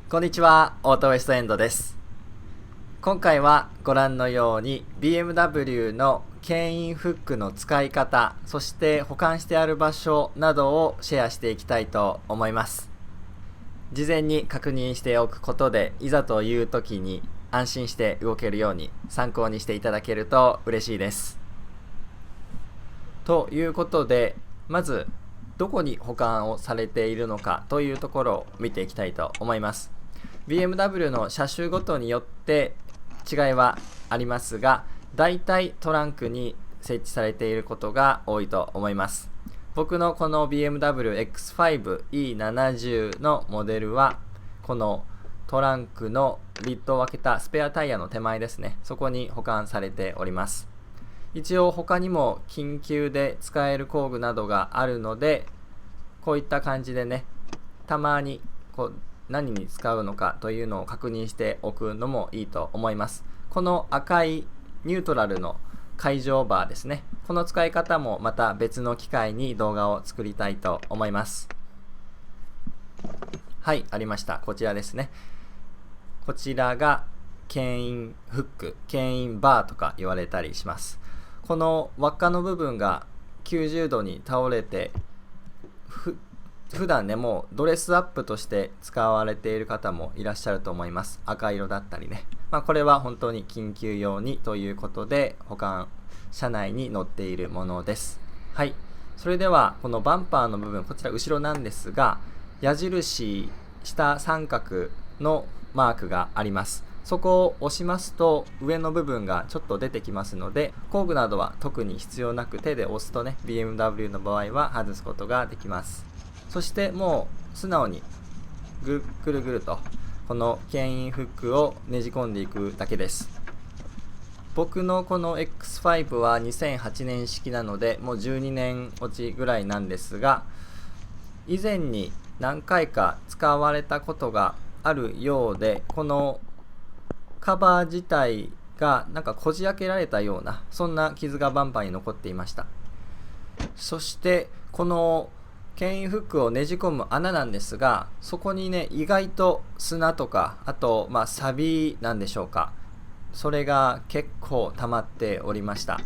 こんにちは、オートウエストエンドです。今回はご覧のように BMW の牽引フックの使い方、そして保管してある場所などをシェアしていきたいと思います。事前に確認しておくことで、いざという時に安心して動けるように参考にしていただけると嬉しいです。ということで、まずどこに保管をされているのかというところを見ていきたいと思います。BMW の車種ごとによって違いはありますが、だいたいトランクに設置されていることが多いと思います。僕のこの BMW X5E70 のモデルは、このトランクのリッドを開けたスペアタイヤの手前ですね、そこに保管されております。一応他にも緊急で使える工具などがあるので、こういった感じでね、たまに何に使うのかというのを確認しておくのもいいと思います。この赤いニュートラルの解錠バーですね、この使い方もまた別の機会に動画を作りたいと思います。はい、ありました。こちらですね。こちらが牽引フック、牽引バーとか言われたりします。この輪っかの部分が90度に倒れて、普段ね、もうドレスアップとして使われている方もいらっしゃると思います。赤色だったりね。これは本当に緊急用にということで保管、車内に載っているものです。はい。それではこのバンパーの部分、こちら後ろなんですが、矢印下三角のマークがあります。そこを押しますと上の部分がちょっと出てきますので、工具などは特に必要なく手で押すとね、 BMW の場合は外すことができます。そしてもう素直にぐるぐるとこの牽引フックをねじ込んでいくだけです。僕のこの X5 は2008年式なのでもう12年落ちぐらいなんですが、以前に何回か使われたことがあるようで、このカバー自体がなんかこじ開けられたような、そんな傷がバンパーに残っていました。そしてこの牽引フックをねじ込む穴なんですが、そこにね、意外と砂とか、あとサビなんでしょうか、それが結構溜まっておりました。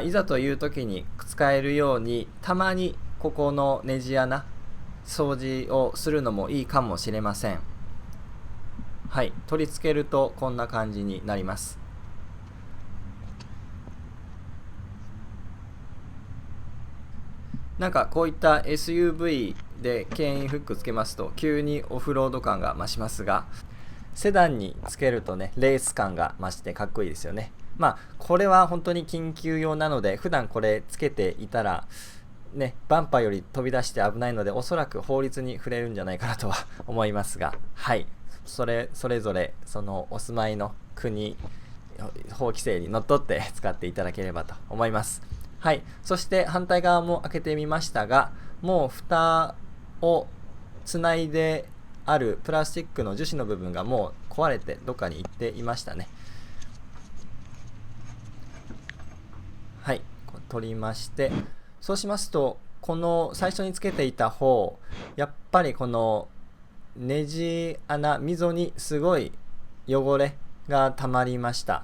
いざという時に使えるように、たまにここのネジ穴掃除をするのもいいかもしれません。はい、取り付けるとこんな感じになります。なんかこういった SUV で牽引フックつけますと急にオフロード感が増しますが、セダンにつけるとね、レース感が増してかっこいいですよね。これは本当に緊急用なので、普段これつけていたらね、バンパーより飛び出して危ないので、おそらく法律に触れるんじゃないかなとは思いますが、はい、それぞれそのお住まいの国法規制にのっとって使っていただければと思います。はい、そして反対側も開けてみましたが、もう蓋をつないであるプラスチックの樹脂の部分がもう壊れてどっかに行っていましたね。はい、取りまして、そうしますとこの最初につけていた方、やっぱりこのネジ穴溝にすごい汚れがたまりました。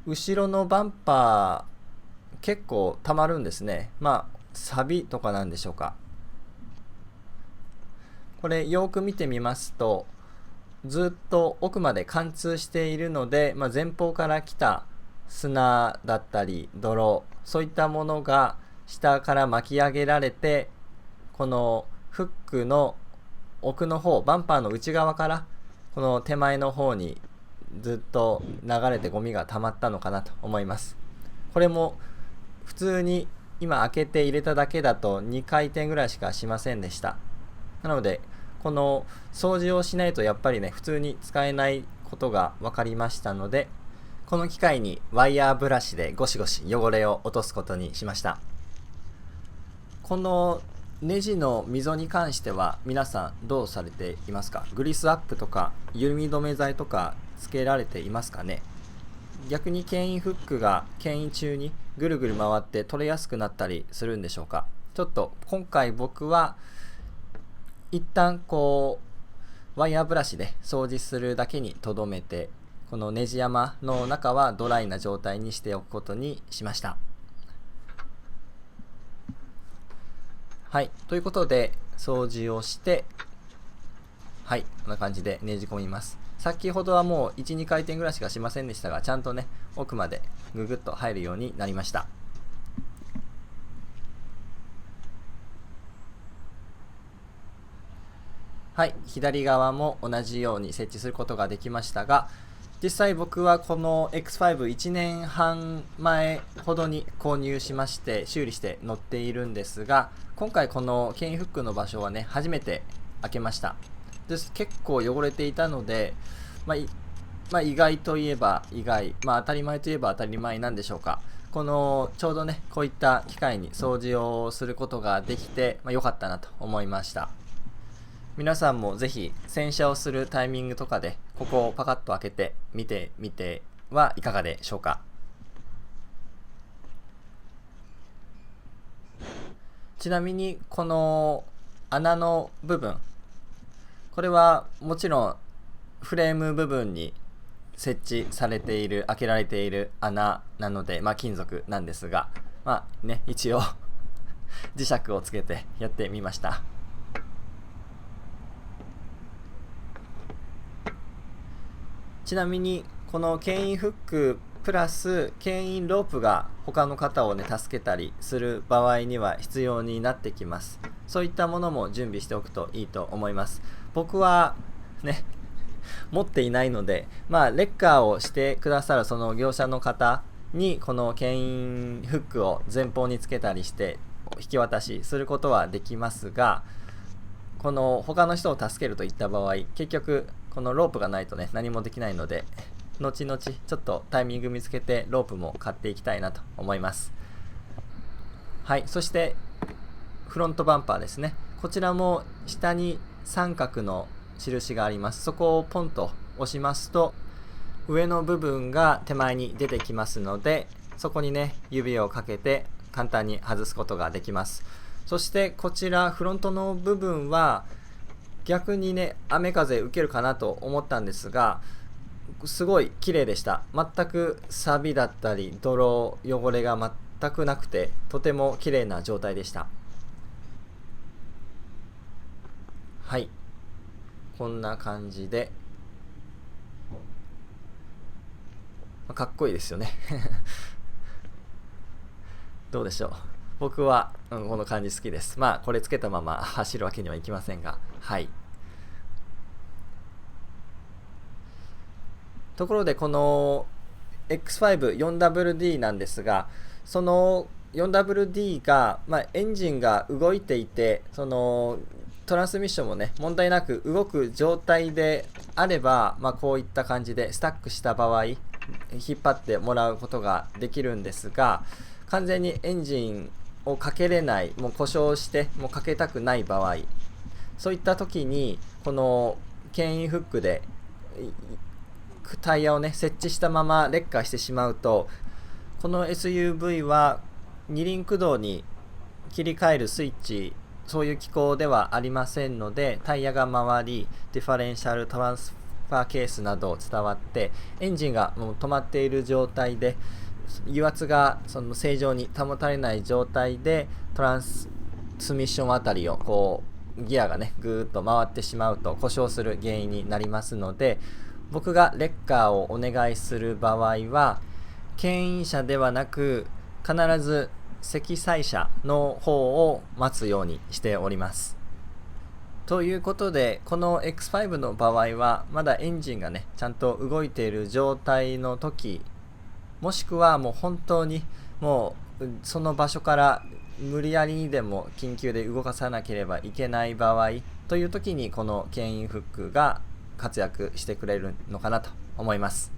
後ろのバンパー結構たまるんですね。サビとかなんでしょうか。これよく見てみますと、ずっと奥まで貫通しているので、前方から来た砂だったり泥、そういったものが下から巻き上げられて、このフックの奥の方、バンパーの内側からこの手前の方にずっと流れてゴミが溜まったのかなと思います。これも普通に今開けて入れただけだと2回転ぐらいしかしませんでした。なのでこの掃除をしないとやっぱりね、普通に使えないことが分かりましたので、この機会にワイヤーブラシでゴシゴシ汚れを落とすことにしました。このネジの溝に関しては皆さんどうされていますか？グリスアップとか緩み止め剤とかつけられていますかね？逆に牽引フックが牽引中にぐるぐる回って取れやすくなったりするんでしょうか。ちょっと今回僕は一旦こうワイヤーブラシで掃除するだけにとどめて、このネジ山の中はドライな状態にしておくことにしました。はい、ということで掃除をして、はい、こんな感じでねじ込みます。先ほどはもう 1,2 回転ぐらいしかしませんでしたが、ちゃんとね奥までぐぐっと入るようになりました。はい、左側も同じように設置することができましたが、実際僕はこの X5 年半前ほどに購入しまして修理して乗っているんですが、今回この牽引フックの場所はね初めて開けました。です結構汚れていたので、意外といえば意外、当たり前といえば当たり前なんでしょうか。このちょうどねこういった機会に掃除をすることができて良かったなと思いました。皆さんもぜひ洗車をするタイミングとかでここをパカッと開けて見てみてはいかがでしょうか。ちなみにこの穴の部分、これはもちろんフレーム部分に設置されている開けられている穴なので、金属なんですが、一応磁石をつけてやってみました。ちなみにこの牽引フックプラス牽引ロープが他の方をね助けたりする場合には必要になってきます。そういったものも準備しておくといいと思います。僕はね持っていないので、レッカーをしてくださるその業者の方にこの牽引フックを前方につけたりして引き渡しすることはできますが、この他の人を助けるといった場合、結局このロープがないとね何もできないので、後々ちょっとタイミング見つけてロープも買っていきたいなと思います。はい、そしてフロントバンパーですね。こちらも下に三角の印があります。そこをポンと押しますと上の部分が手前に出てきますので、そこにね指をかけて簡単に外すことができます。そしてこちらフロントの部分は逆にね雨風受けるかなと思ったんですが、すごい綺麗でした。全く錆だったり泥汚れが全くなくて、とても綺麗な状態でした。はい、こんな感じでかっこいいですよねどうでしょう。僕は、この感じ好きです。これつけたまま走るわけにはいきませんが、はい。ところでこの X5-4WD なんですが、その 4WD が、エンジンが動いていて、そのトランスミッションもね問題なく動く状態であれば、こういった感じでスタックした場合引っ張ってもらうことができるんですが、完全にエンジンをかけれない、もう故障してもうかけたくない場合、そういった時にこの牽引フックでタイヤをね設置したまま劣化してしまうと、この SUV は二輪駆動に切り替えるスイッチ、そういう機構ではありませんので、タイヤが回りディファレンシャルトランスファーケースなどを伝わってエンジンがもう止まっている状態で、油圧がその正常に保たれない状態でトランスミッションあたりをこうギアがねぐーっと回ってしまうと故障する原因になりますので、僕がレッカーをお願いする場合は牽引車ではなく必ず積載車の方を待つようにしております。ということでこの X5 の場合はまだエンジンがねちゃんと動いている状態の時、もしくはもう本当にもうその場所から無理やりにでも緊急で動かさなければいけない場合という時にこの牽引フックが活躍してくれるのかなと思います。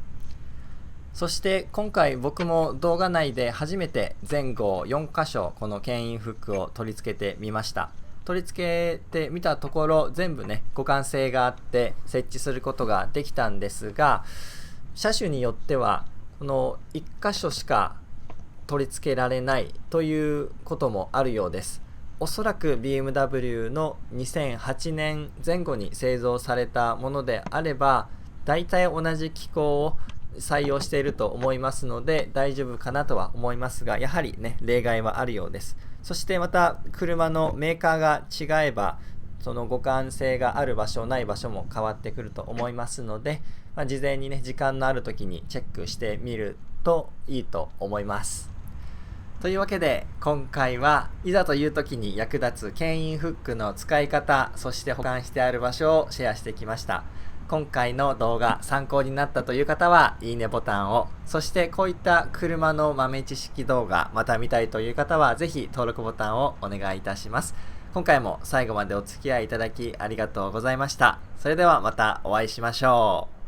そして今回僕も動画内で初めて前後4箇所この牽引フックを取り付けてみました。取り付けてみたところ全部ね互換性があって設置することができたんですが、車種によってはこの1箇所しか取り付けられないということもあるようです。おそらく BMW の2008年前後に製造されたものであれば大体同じ機構を採用していると思いますので大丈夫かなとは思いますが、やはりね例外はあるようです。そしてまた車のメーカーが違えばその互換性がある場所ない場所も変わってくると思いますので、事前にね時間のある時にチェックしてみるといいと思います。というわけで今回はいざという時に役立つ牽引フックの使い方、そして保管してある場所をシェアしてきました。今回の動画参考になったという方はいいねボタンを、そしてこういった車の豆知識動画また見たいという方はぜひ登録ボタンをお願いいたします。今回も最後までお付き合いいただきありがとうございました。それではまたお会いしましょう。